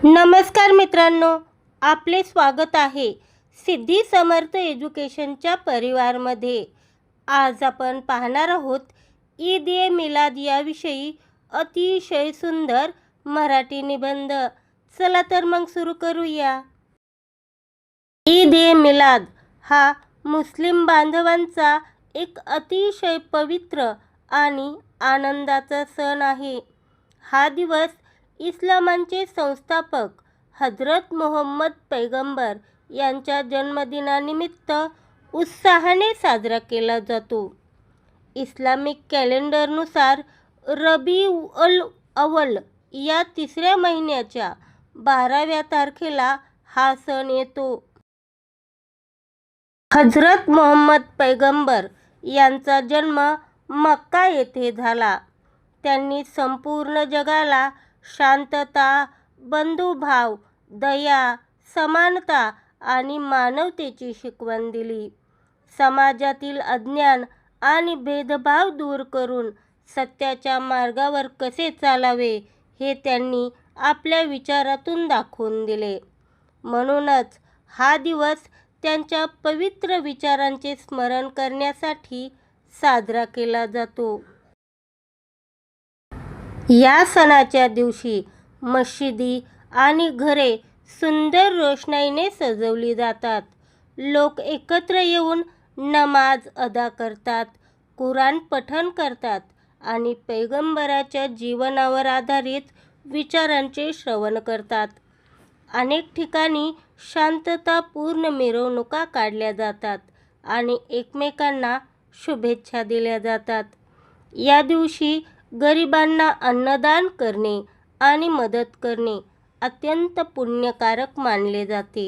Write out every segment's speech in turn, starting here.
नमस्कार मित्रांनो, आपले स्वागत आहे सिद्धी समर्थ एज्युकेशनच्या परिवारमध्ये। आज आपण पाहणार आहोत ईद ए मिलाद याविषयी अतिशय सुंदर मराठी निबंध। चला तर मग सुरू करूया। ईद ए मिलाद हा मुस्लिम बांधवांचा एक अतिशय पवित्र आणि आनंदाचा सण आहे। हा दिवस इस्लामाचे संस्थापक हजरत मोहम्मद पैगंबर यांच्या जन्मदिनानिमित्त उत्साहाने साजरा केला जातो। इस्लामिक कॅलेंडरनुसार रबीउल अव्वल या तिसऱ्या महिन्याच्या 12व्या तारखेला हा सण येतो। हजरत मोहम्मद पैगंबर यांचा जन्म मक्का येथे झाला। त्यांनी संपूर्ण जगाला शांतता, बंधुभाव, दया, समानता आणि मानवतेची शिकवण दिली। समाजातील अज्ञान आणि भेदभाव दूर करून सत्याच्या मार्गावर कसे चालावे हे त्यांनी आपल्या विचारातून दाखवून दिले। म्हणूनच हा दिवस त्यांच्या पवित्र विचारांचे स्मरण करण्यासाठी साजरा केला जातो। या सणाच्या दिवशी मशिदी आणि घरे सुंदर रोषणाईने सजवली जातात। लोक एकत्र येऊन नमाज अदा करतात, कुराण पठण करतात आणि पैगंबराच्या जीवनावर आधारित विचारांचे श्रवण करतात। अनेक ठिकाणी शांततापूर्ण मिरवणुका काढल्या जातात आणि एकमेकांना शुभेच्छा दिल्या जातात। या दिवशी गरिबांना अन्नदान करणे आणि मदत करणे अत्यंत पुण्यकारक मानले जाते।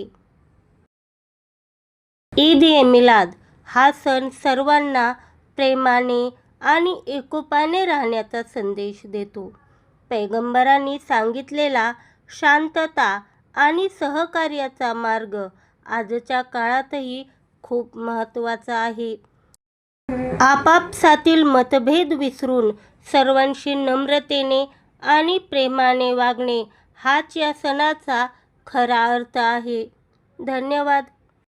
ईद ए मिलाद हा सण सर्वांना प्रेमाने आणि एकोपाने राहण्याचा संदेश देतो। पैगंबरांनी सांगितलेला शांतता आणि सहकार्याचा मार्ग आजच्या काळातही खूप महत्त्वाचा आहे। आपापसातील मतभेद विसरून सर्वांशी नम्रतेने आणि प्रेमाने वागणे हाच या सणाचा खरा अर्थ आहे। धन्यवाद।